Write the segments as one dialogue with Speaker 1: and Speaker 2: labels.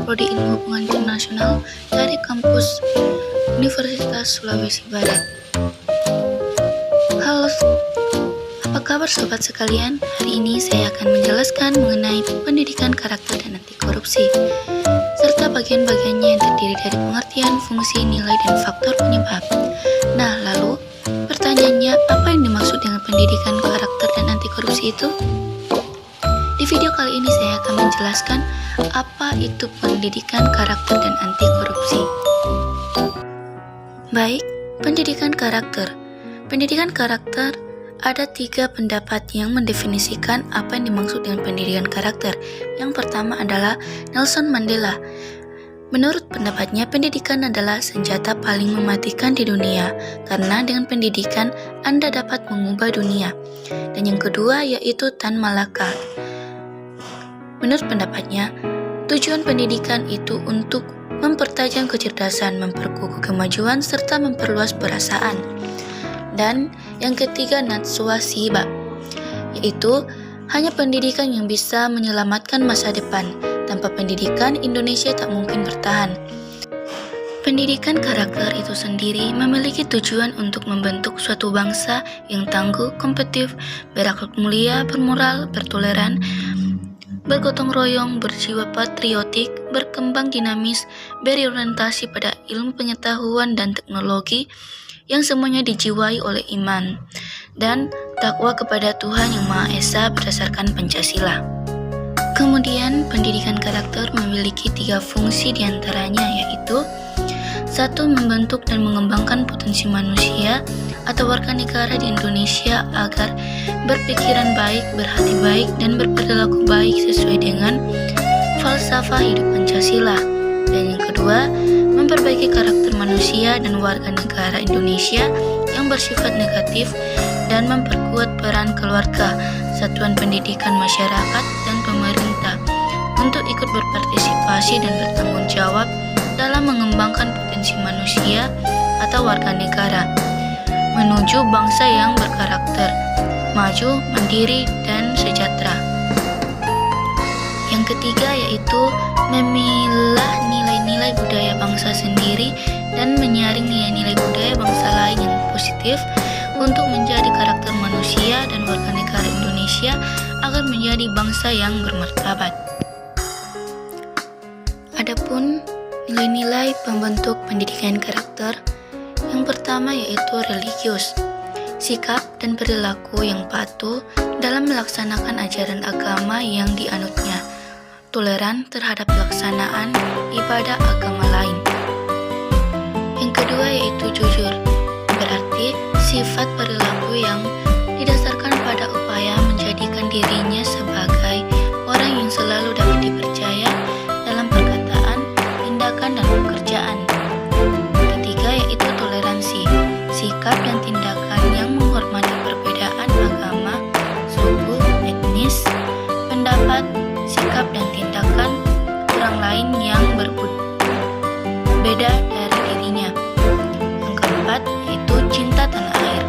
Speaker 1: Prodi Ilmu Hubungan Internasional dari kampus Universitas Sulawesi Barat. Halo, apa kabar sobat sekalian? Hari ini saya akan menjelaskan mengenai pendidikan karakter dan anti korupsi, serta bagian-bagiannya yang terdiri dari pengertian, fungsi, nilai, dan faktor penyebab. Nah, lalu pertanyaannya, apa yang dimaksud dengan pendidikan karakter dan anti korupsi itu? Di video kali ini saya akan menjelaskan apa itu pendidikan karakter dan anti korupsi. Baik, pendidikan karakter. Pendidikan karakter ada 3 pendapat yang mendefinisikan apa yang dimaksud dengan pendidikan karakter. Yang pertama adalah Nelson Mandela. Menurut pendapatnya, pendidikan adalah senjata paling mematikan di dunia, karena dengan pendidikan Anda dapat mengubah dunia. Dan yang kedua yaitu Tan Malaka. Menurut pendapatnya, tujuan pendidikan itu untuk mempertajam kecerdasan, memperkukuh kemajuan, serta memperluas perasaan. Dan yang ketiga Natsuwa Shiba, yaitu hanya pendidikan yang bisa menyelamatkan masa depan. Tanpa pendidikan, Indonesia tak mungkin bertahan. Pendidikan karakter itu sendiri memiliki tujuan untuk membentuk suatu bangsa yang tangguh, kompetitif, berakhlak mulia, bermoral, bertoleran, bergotong royong, berjiwa patriotik, berkembang dinamis, berorientasi pada ilmu pengetahuan dan teknologi, yang semuanya dijiwai oleh iman dan takwa kepada Tuhan Yang Maha Esa berdasarkan Pancasila. Kemudian, pendidikan karakter memiliki 3 fungsi diantaranya, yaitu 1. Membentuk dan mengembangkan potensi manusia atau warga negara di Indonesia agar berpikiran baik, berhati baik, dan berperilaku baik sesuai dengan falsafah hidup Pancasila. Dan yang kedua, memperbaiki karakter manusia dan warga negara Indonesia yang bersifat negatif dan memperkuat peran keluarga, satuan pendidikan masyarakat, dan pemerintah untuk ikut berpartisipasi dan bertanggung jawab dalam mengembangkan potensi manusia atau warga negara menuju bangsa yang berkarakter, maju, mandiri, dan sejahtera. Yang ketiga yaitu memilah nilai-nilai budaya bangsa sendiri dan menyaring nilai-nilai budaya bangsa lain yang positif untuk menjadi karakter manusia dan warga negara Indonesia agar menjadi bangsa yang bermartabat. Adapun nilai-nilai pembentuk pendidikan karakter, yang pertama yaitu religius, sikap dan perilaku yang patuh dalam melaksanakan ajaran agama yang dianutnya, toleran terhadap pelaksanaan ibadah agama lain. Yang kedua yaitu jujur, berarti sifat perilaku yang didasarkan pada upaya menjadikan dirinya sebagai orang yang selalu dapat dipercaya dalam perkataan, tindakan, dan pekerjaan. Ketiga yaitu toleransi, sikap dan tindakan yang menghormati perbedaan agama, suku, etnis, pendapat, sikap dan tindakan orang lain yang berbeda dari dirinya. Yang keempat yaitu cinta tanah air,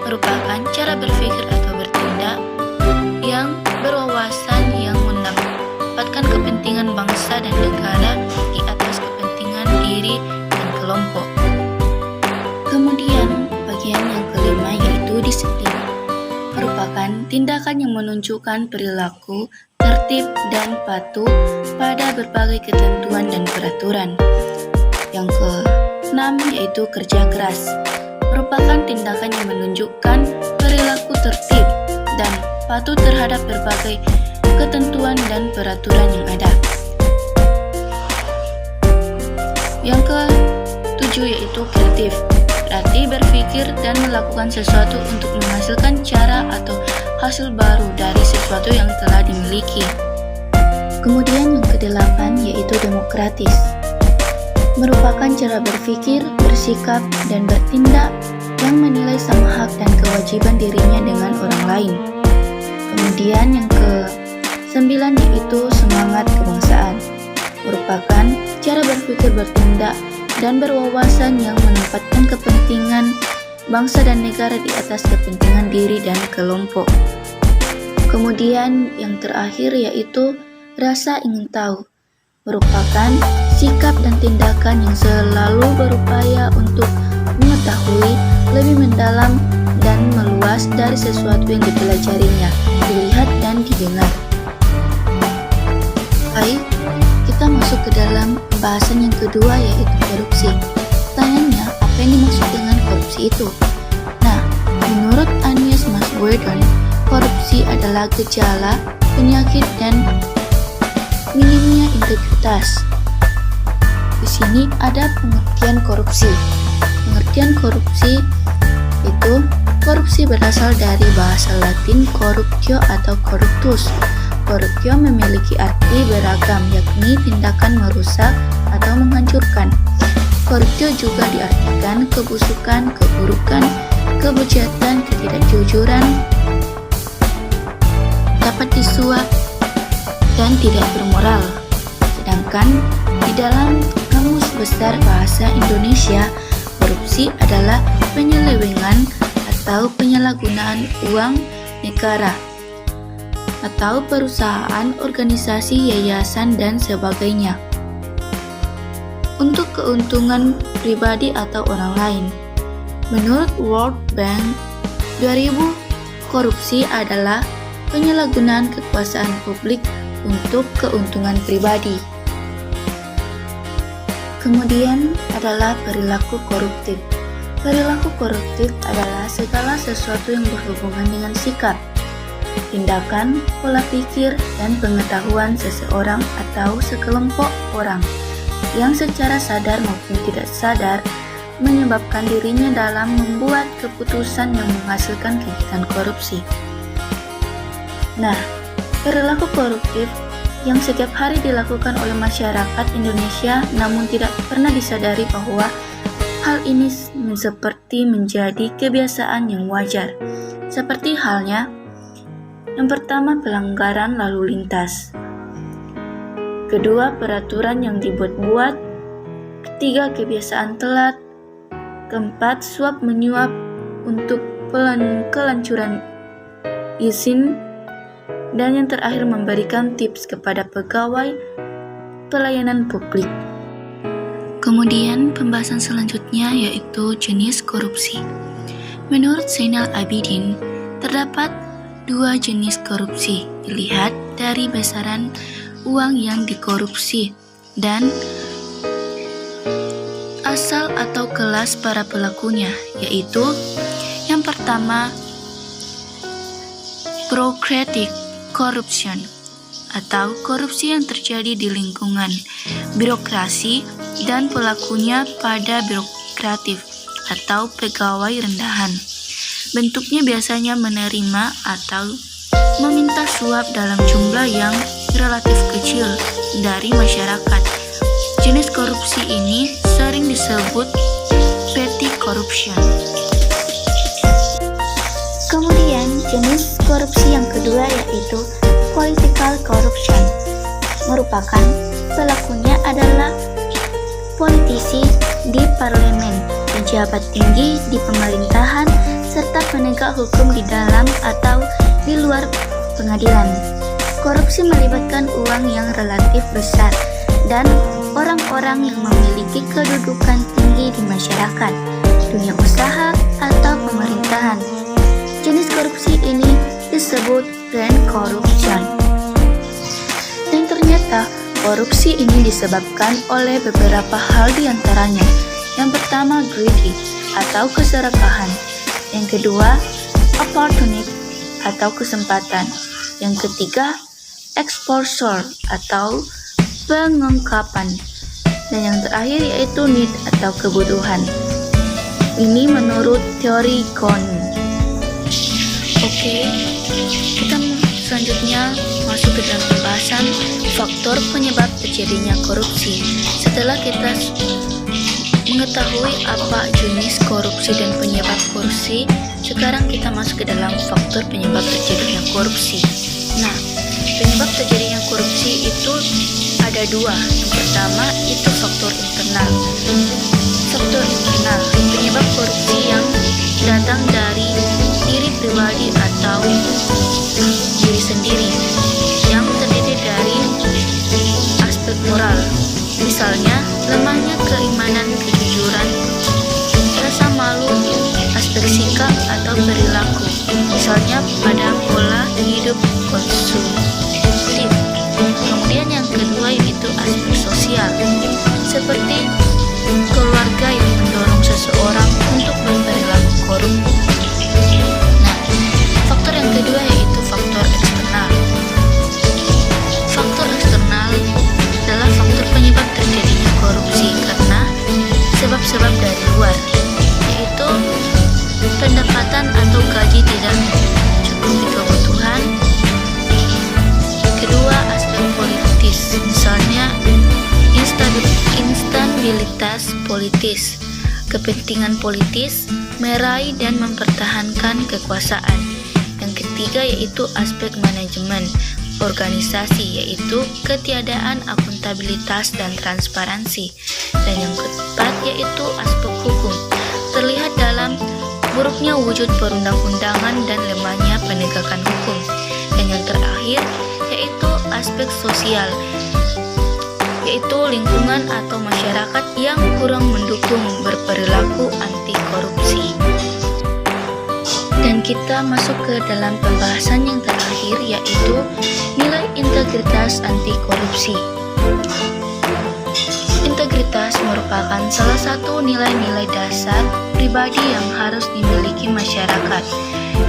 Speaker 1: merupakan cara berpikir atau bertindak yang berwawasan yang mendapatkan kepentingan bangsa dan negara di atas kepentingan diri dan kelompok. Kemudian bagian yang kelima yaitu disiplin, merupakan tindakan yang menunjukkan perilaku tertib dan patuh pada berbagai ketentuan dan peraturan. Yang keenam yaitu kerja keras, merupakan tindakan yang menunjukkan perilaku tertib dan patuh terhadap berbagai ketentuan dan peraturan yang ada. Yang ke-7 yaitu kreatif, berarti berpikir dan melakukan sesuatu untuk menghasilkan cara atau hasil baru dari sesuatu yang telah dimiliki. Kemudian yang ke-8 yaitu demokratis, merupakan cara berpikir, bersikap, dan bertindak yang menilai sama hak dan kewajiban dirinya dengan orang lain. Kemudian yang ke-9 yaitu semangat kebangsaan, merupakan cara berpikir, bertindak, dan berwawasan yang menempatkan kepentingan bangsa dan negara di atas kepentingan diri dan kelompok. Kemudian yang terakhir yaitu rasa ingin tahu, merupakan sikap dan tindakan yang selalu berupaya untuk mengetahui lebih mendalam dan meluas dari sesuatu yang dipelajarinya, dilihat dan didengar. Baik, kita masuk ke dalam pembahasan yang kedua, yaitu korupsi. Pertanyaannya, apa yang dimaksud dengan korupsi itu? Nah, menurut Agnes Maswerdon, korupsi adalah gejala, penyakit, dan minimnya integritas. Di sini ada pengertian korupsi. Pengertian korupsi itu, korupsi berasal dari bahasa Latin corruptio atau corruptus. Corruptio memiliki arti beragam, yakni tindakan merusak atau menghancurkan. Corruptio juga diartikan kebusukan, keburukan, kebejatan, ketidakjujuran, dapat disuap, dan tidak bermoral. Sedangkan di dalam Kamus Besar Bahasa Indonesia, korupsi adalah penyelewengan atau penyalahgunaan uang negara atau perusahaan, organisasi, yayasan, dan sebagainya untuk keuntungan pribadi atau orang lain. Menurut World Bank 2000, korupsi adalah penyalahgunaan kekuasaan publik untuk keuntungan pribadi. Kemudian adalah perilaku koruptif. Perilaku koruptif adalah segala sesuatu yang berhubungan dengan sikap, tindakan, pola pikir, dan pengetahuan seseorang atau sekelompok orang yang secara sadar maupun tidak sadar menyebabkan dirinya dalam membuat keputusan yang menghasilkan kegiatan korupsi. Nah, perilaku koruptif yang setiap hari dilakukan oleh masyarakat Indonesia namun tidak pernah disadari bahwa hal ini seperti menjadi kebiasaan yang wajar. Seperti halnya, yang pertama, pelanggaran lalu lintas. Kedua, peraturan yang dibuat-buat. Ketiga, kebiasaan telat. Keempat, suap menyuap untuk kelancuran izin. Dan yang terakhir, memberikan tips kepada pegawai pelayanan publik. Kemudian pembahasan selanjutnya yaitu jenis korupsi. Menurut Zainal Abidin, terdapat 2 jenis korupsi, dilihat dari besaran uang yang dikorupsi dan asal atau kelas para pelakunya, yaitu yang pertama, bureaucratic corruption atau korupsi yang terjadi di lingkungan birokrasi dan pelakunya pada birokratif atau pegawai rendahan. Bentuknya biasanya menerima atau meminta suap dalam jumlah yang relatif kecil dari masyarakat. Jenis korupsi ini sering disebut petty corruption. Kemudian jenis korupsi yang kedua yaitu political corruption. Merupakan pelakunya adalah politisi di parlemen, pejabat tinggi di pemerintahan, serta penegak hukum di dalam atau di luar pengadilan. Korupsi melibatkan uang yang relatif besar dan orang-orang yang memiliki kedudukan tinggi di masyarakat, dunia usaha, atau pemerintahan. Jenis korupsi ini disebut grand corruption. Dan ternyata korupsi ini disebabkan oleh beberapa hal diantaranya. Yang pertama, greedy atau keserakahan. Yang kedua, opportunity atau kesempatan. Yang ketiga, exposure atau pengungkapan. Dan yang terakhir yaitu need atau kebutuhan. Ini menurut teori Ghosn. Oke, kita selanjutnya masuk ke dalam pembahasan faktor penyebab terjadinya korupsi. Setelah kita mengetahui apa jenis korupsi dan penyebab korupsi, sekarang kita masuk ke dalam faktor penyebab terjadinya korupsi. Nah, penyebab terjadinya korupsi itu ada 2. Yang pertama itu faktor internal. Faktor internal, penyebab korupsi yang datang dari diri pribadi atau diri sendiri, yang terdiri dari aspek moral, lemahnya keimanan, kejujuran, rasa malu, aspek sikap atau perilaku, misalnya pada pola hidup konsumtif. Kemudian yang kedua yaitu aspek sosial, seperti keluarga yang mendorong seseorang untuk berperilaku korup. Nah, faktor yang kedua yaitu faktor eksternal. Faktor eksternal adalah faktor penyebab terjadinya korupsi karena sebab-sebab dari luar, yaitu pendapatan atau gaji tidak mencukupi kebutuhan. Kedua, aspek politis, misalnya instabilitas politis, kepentingan politis, meraih dan mempertahankan kekuasaan. Yang ketiga yaitu aspek manajemen organisasi, yaitu ketiadaan akuntabilitas dan transparansi. Dan yang keempat yaitu aspek hukum, terlihat dalam buruknya wujud perundang-undangan dan lemahnya penegakan hukum. Dan yang terakhir yaitu aspek sosial, yaitu lingkungan atau masyarakat yang kurang mendukung berperilaku anti korupsi. Dan kita masuk ke dalam pembahasan yang terakhir yaitu nilai integritas anti korupsi. Integritas merupakan salah satu nilai-nilai dasar pribadi yang harus dimiliki masyarakat.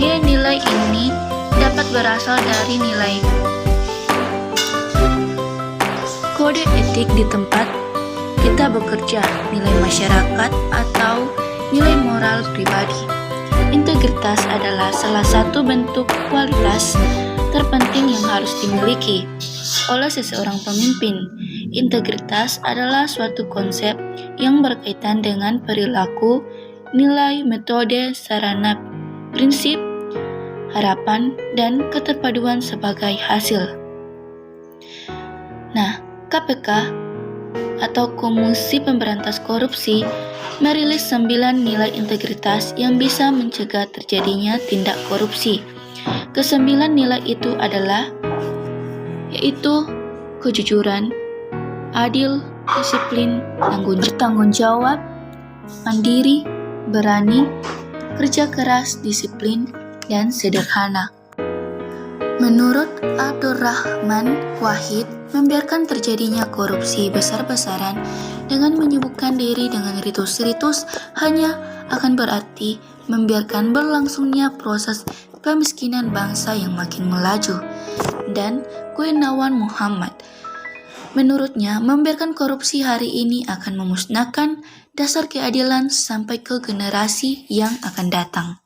Speaker 1: Nilai-nilai ini dapat berasal dari nilai kode etik di tempat kita bekerja, nilai masyarakat, atau nilai moral pribadi. Integritas adalah salah satu bentuk kualitas terpenting yang harus dimiliki oleh seseorang pemimpin. Integritas adalah suatu konsep yang berkaitan dengan perilaku, nilai, metode, sarana, prinsip, harapan, dan keterpaduan sebagai hasil. Nah, KPK atau Komisi Pemberantas Korupsi merilis 9 nilai integritas yang bisa mencegah terjadinya tindak korupsi. Kesembilan nilai itu adalah yaitu kejujuran, adil, disiplin, tanggung jawab, mandiri, berani, kerja keras, disiplin, dan sederhana. Menurut Abdurrahman Wahid, membiarkan terjadinya korupsi besar-besaran dengan menyibukkan diri dengan ritus-ritus hanya akan berarti membiarkan berlangsungnya proses pemiskinan bangsa yang makin melaju. Dan Gunawan Muhammad, menurutnya membiarkan korupsi hari ini akan memusnahkan dasar keadilan sampai ke generasi yang akan datang.